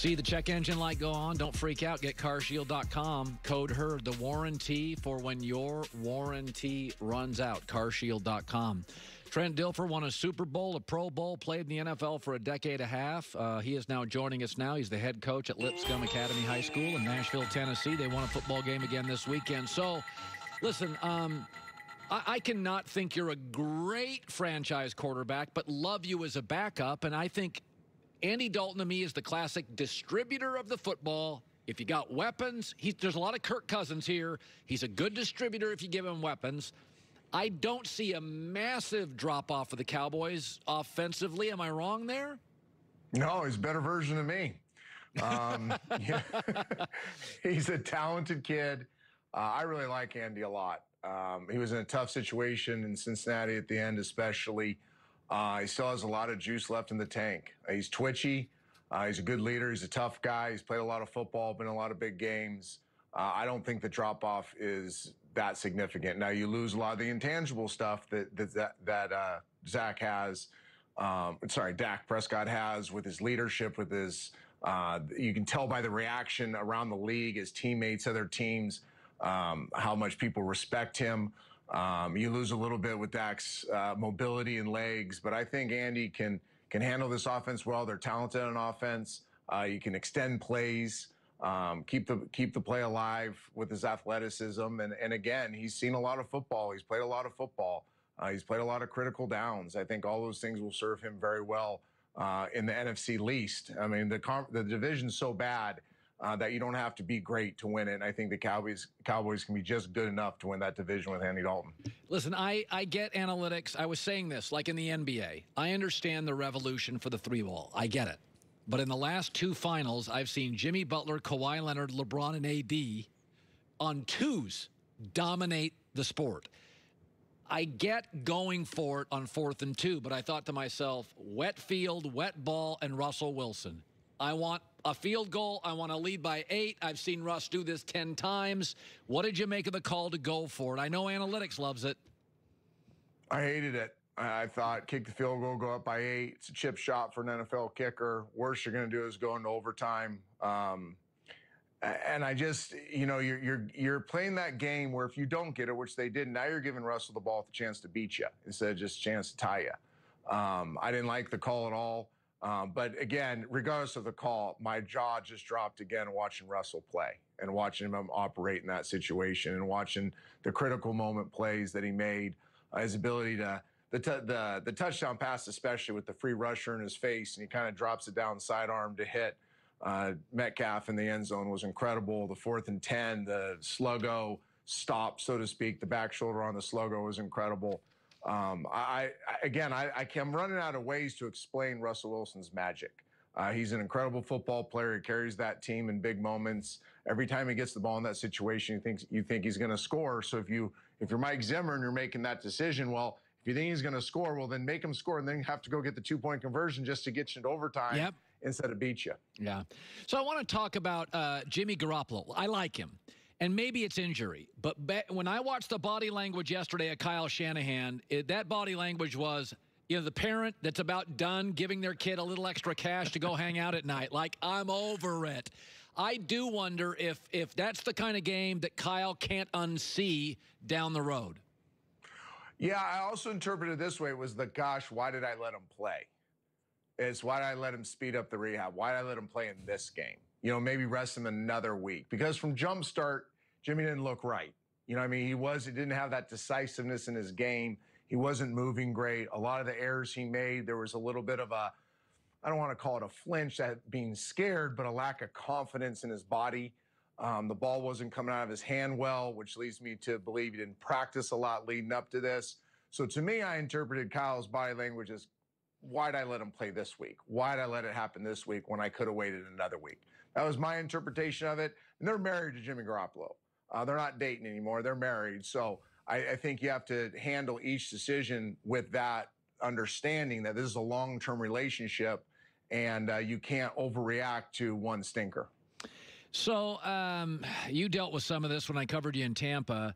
See the check engine light go on? Don't freak out. Get carshield.com. Code HERD, the warranty for when your warranty runs out. Carshield.com. Trent Dilfer won a Super Bowl, a Pro Bowl, played in the NFL for a decade and a half. He is now joining us now. He's the head coach at Lipscomb Academy High School in Nashville, Tennessee. They won a football game again this weekend. So, listen, I cannot think you're a great franchise quarterback, but love you as a backup. And I think Andy Dalton, to me, is the classic distributor of the football. If you got weapons, there's a lot of Kirk Cousins here. He's a good distributor if you give him weapons. I don't see a massive drop-off of the Cowboys offensively. Am I wrong there? No, he's a better version of me. He's a talented kid. I really like Andy a lot. He was in a tough situation in Cincinnati at the end, especially. He still has a lot of juice left in the tank. He's twitchy. He's a good leader. He's a tough guy. He's played a lot of football, been in a lot of big games. I don't think the drop-off is that significant. Now, you lose a lot of the intangible stuff that Dak Prescott has with his leadership, with his you can tell by the reaction around the league, his teammates, other teams, how much people respect him. You lose a little bit with Dak's mobility and legs, but I think Andy can handle this offense well. They're talented on offense. You can extend plays, keep the play alive with his athleticism. And again, he's seen a lot of football. He's played a lot of football. He's played a lot of critical downs. I think all those things will serve him very well in the NFC least. I mean, the division's so bad that you don't have to be great to win it. And I think the Cowboys can be just good enough to win that division with Andy Dalton. Listen, I get analytics. I was saying this, like in the NBA. I understand the revolution for the three ball. I get it. But in the last two finals, I've seen Jimmy Butler, Kawhi Leonard, LeBron, and AD on twos dominate the sport. I get going for it on 4th and 2, but I thought to myself, wet field, wet ball, and Russell Wilson. I want a field goal. I want to lead by 8. I've seen Russ do this 10 times. What did you make of the call to go for it? I know analytics loves it. I hated it. I thought kick the field goal, go up by 8. It's a chip shot for an NFL kicker. Worst you're going to do is go into overtime. And I just, you're playing that game where if you don't get it, which they did, now you're giving Russell the ball with a chance to beat you instead of just a chance to tie you. I didn't like the call at all. But again, regardless of the call, my jaw just dropped again watching Russell play and watching him operate in that situation and watching the critical moment plays that he made, his ability to the touchdown pass, especially with the free rusher in his face, and he kind of drops it down sidearm to hit Metcalf in the end zone was incredible. The 4th and 10, the sluggo stop, so to speak, the back shoulder on the sluggo was incredible. I'm running out of ways to explain Russell Wilson's magic. He's an incredible football player. He carries that team in big moments. Every time he gets the ball in that situation, you think he's going to score. So if you're Mike Zimmer and you're making that decision, well, if you think he's going to score, well, then make him score and then have to go get the 2-point conversion just to get you into overtime instead of beat you. Yeah. So I want to talk about Jimmy Garoppolo. I like him. And maybe it's injury. But when I watched the body language yesterday at Kyle Shanahan, that body language was, the parent that's about done giving their kid a little extra cash to go hang out at night. Like, I'm over it. I do wonder if that's the kind of game that Kyle can't unsee down the road. Yeah, I also interpreted it this way. It was why did I let him play? It's why did I let him speed up the rehab? Why did I let him play in this game? Maybe rest him another week. Because from jump start, Jimmy didn't look right. He didn't have that decisiveness in his game. He wasn't moving great. A lot of the errors he made, there was a little bit of I don't want to call it a flinch at being scared, but a lack of confidence in his body. The ball wasn't coming out of his hand well, which leads me to believe he didn't practice a lot leading up to this. So to me, I interpreted Kyle's body language as, why'd I let him play this week? Why'd I let it happen this week when I could have waited another week? That was my interpretation of it. And they're married to Jimmy Garoppolo. They're not dating anymore. They're married. So I think you have to handle each decision with that understanding that this is a long-term relationship and you can't overreact to one stinker. So you dealt with some of this when I covered you in Tampa.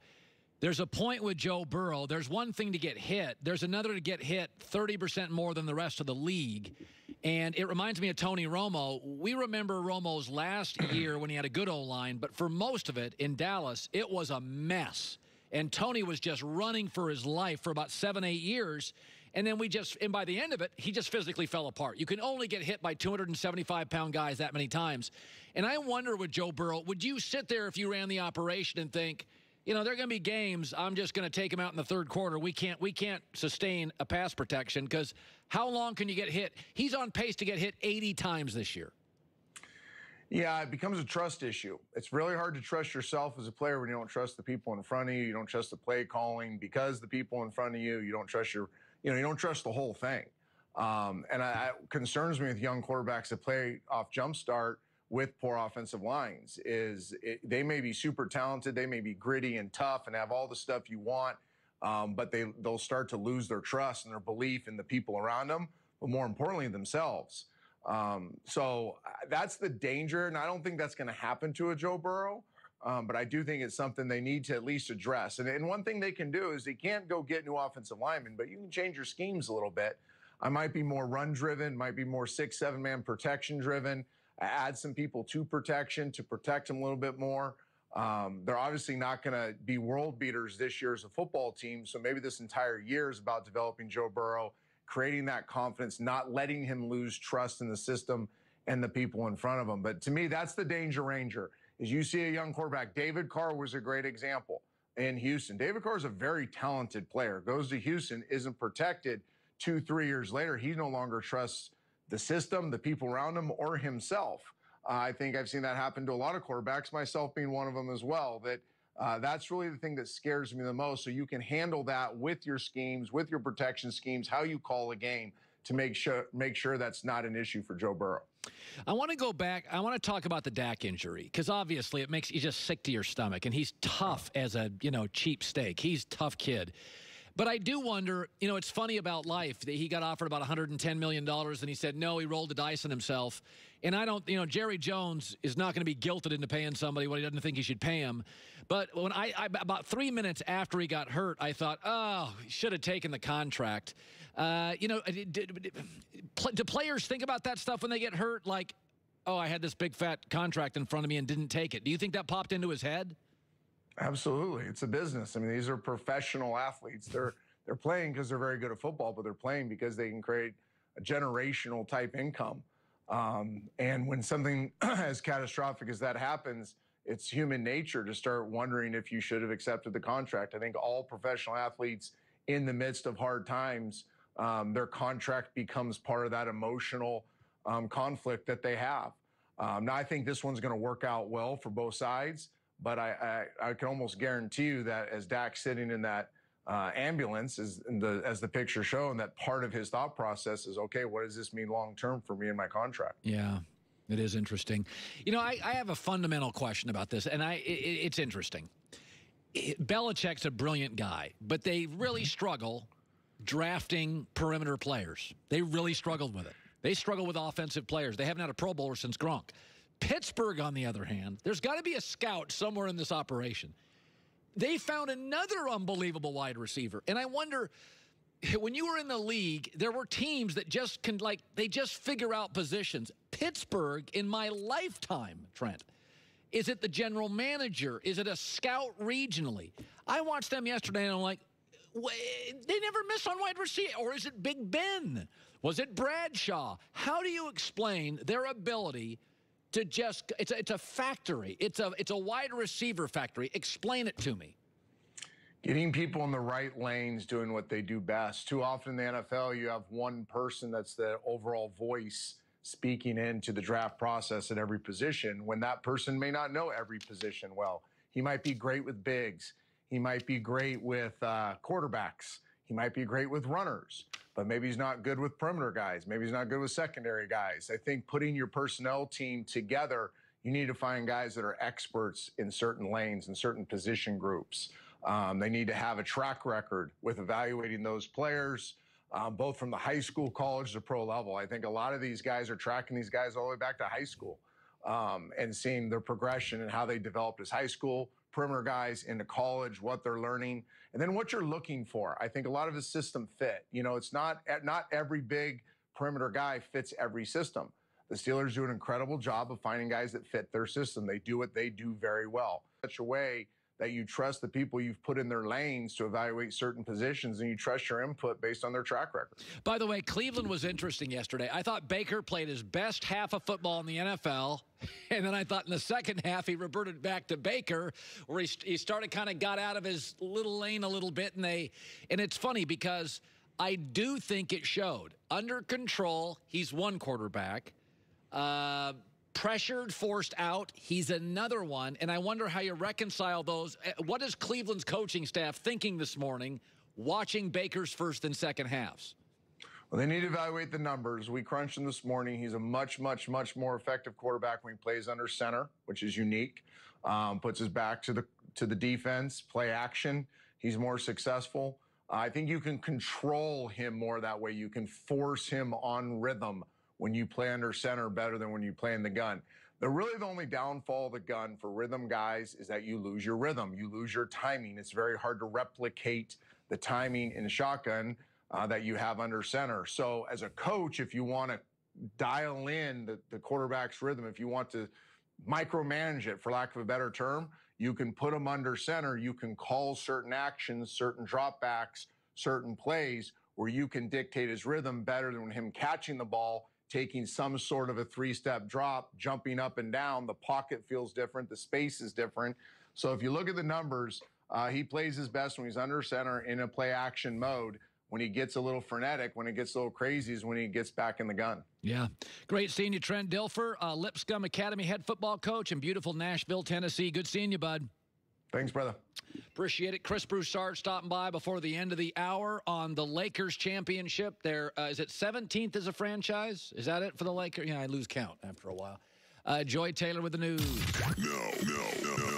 There's a point with Joe Burrow. There's one thing to get hit. There's another to get hit 30% more than the rest of the league. And it reminds me of Tony Romo. We remember Romo's last year when he had a good O-line, but for most of it in Dallas, it was a mess. And Tony was just running for his life for about 7, 8 years. And then and by the end of it, he just physically fell apart. You can only get hit by 275-pound guys that many times. And I wonder with Joe Burrow, would you sit there if you ran the operation and think, you know, there are going to be games, I'm just going to take him out in the third quarter. We can't sustain a pass protection because how long can you get hit? He's on pace to get hit 80 times this year. Yeah, it becomes a trust issue. It's really hard to trust yourself as a player when you don't trust the people in front of you. You don't trust the play calling because the people in front of you. You don't trust you don't trust the whole thing. And it concerns me with young quarterbacks that play off jump start with poor offensive lines they may be super talented, they may be gritty and tough and have all the stuff you want, but they'll start to lose their trust and their belief in the people around them, but more importantly themselves. So that's the danger, and I don't think that's going to happen to a Joe Burrow, but I do think it's something they need to at least address. And one thing they can do is they can't go get new offensive linemen, but you can change your schemes a little bit. I might be more run-driven, might be more 6, 7-man protection-driven, add some people to protection to protect them a little bit more. They're obviously not going to be world beaters this year as a football team, so maybe this entire year is about developing Joe Burrow, creating that confidence, not letting him lose trust in the system and the people in front of him. But to me, that's the danger ranger, is you see a young quarterback. David Carr was a great example in Houston. David Carr is a very talented player, goes to Houston, isn't protected. 2, 3 years later, he no longer trusts the system, the people around him, or himself. I think I've seen that happen to a lot of quarterbacks, myself being one of them as well, that's really the thing that scares me the most. So you can handle that with your schemes, with your protection schemes, how you call a game to make sure that's not an issue for Joe Burrow. I want to go back. I want to talk about the Dak injury because obviously it makes you just sick to your stomach, and he's tough as a, cheap steak. He's a tough kid. But I do wonder, it's funny about life that he got offered about $110 million and he said, no, he rolled the dice on himself. And I don't, Jerry Jones is not going to be guilted into paying somebody what he doesn't think he should pay him. But when about 3 minutes after he got hurt, I thought, oh, he should have taken the contract. Do players think about that stuff when they get hurt? Like, oh, I had this big fat contract in front of me and didn't take it. Do you think that popped into his head? Absolutely. It's a business. I mean, these are professional athletes. They're playing because they're very good at football, but they're playing because they can create a generational type income. And when something as catastrophic as that happens, it's human nature to start wondering if you should have accepted the contract. I think all professional athletes in the midst of hard times, their contract becomes part of that emotional conflict that they have. Now, I think this one's going to work out well for both sides. But I can almost guarantee you that as Dak's sitting in that ambulance, as the picture showing, that part of his thought process is, okay, what does this mean long-term for me and my contract? Yeah, it is interesting. I have a fundamental question about this, and it's interesting. Belichick's a brilliant guy, but they really struggle drafting perimeter players. They really struggled with it. They struggle with offensive players. They haven't had a Pro Bowler since Gronk. Pittsburgh, on the other hand, there's got to be a scout somewhere in this operation. They found another unbelievable wide receiver. And I wonder, when you were in the league, there were teams that just they just figure out positions. Pittsburgh, in my lifetime, Trent, is it the general manager? Is it a scout regionally? I watched them yesterday, and I'm like, they never miss on wide receiver. Or is it Big Ben? Was it Bradshaw? How do you explain their ability to just, it's a factory. It's a wide receiver factory. Explain it to me. Getting people in the right lanes doing what they do best. Too often in the NFL, you have one person that's the overall voice speaking into the draft process at every position when that person may not know every position well. He might be great with bigs. He might be great with quarterbacks. He might be great with runners, but maybe he's not good with perimeter guys. Maybe he's not good with secondary guys. I think putting your personnel team together, you need to find guys that are experts in certain lanes and certain position groups. They need to have a track record with evaluating those players, both from the high school, college, to pro level. I think a lot of these guys are tracking these guys all the way back to high school and seeing their progression and how they developed as high school, perimeter guys into college, what they're learning, and then what you're looking for. I think a lot of his system fit. It's not every big perimeter guy fits every system. The Steelers do an incredible job of finding guys that fit their system. They do what they do very well. Such a way that you trust the people you've put in their lanes to evaluate certain positions, and you trust your input based on their track record. By the way, Cleveland was interesting yesterday. I thought Baker played his best half of football in the NFL, and then I thought in the second half he reverted back to Baker, where he started kind of got out of his little lane a little bit, and it's funny because I do think it showed. Under control, he's one quarterback. Pressured, forced out, he's another one. And I wonder how you reconcile those. What is Cleveland's coaching staff thinking this morning, watching Baker's first and second halves? Well, they need to evaluate the numbers. We crunched him this morning. He's a much, much, much more effective quarterback when he plays under center, which is unique. Puts his back to the defense, play action. He's more successful. I think you can control him more that way. You can force him on rhythm when you play under center better than when you play in the gun. The only downfall of the gun for rhythm guys is that you lose your rhythm. You lose your timing. It's very hard to replicate the timing in a shotgun that you have under center. So as a coach, if you want to dial in the quarterback's rhythm, if you want to micromanage it, for lack of a better term, you can put him under center. You can call certain actions, certain dropbacks, certain plays where you can dictate his rhythm better than him catching the ball, taking some sort of a three-step drop, jumping up and down. The pocket feels different. The space is different. So if you look at the numbers, he plays his best when he's under center in a play-action mode. When he gets a little frenetic, when it gets a little crazy is when he gets back in the gun. Yeah. Great seeing you, Trent Dilfer, Lipscomb Academy head football coach in beautiful Nashville, Tennessee. Good seeing you, bud. Thanks, brother. Appreciate it. Chris Broussard stopping by before the end of the hour on the Lakers championship. Is it 17th as a franchise? Is that it for the Lakers? Yeah, I lose count after a while. Joy Taylor with the news. No.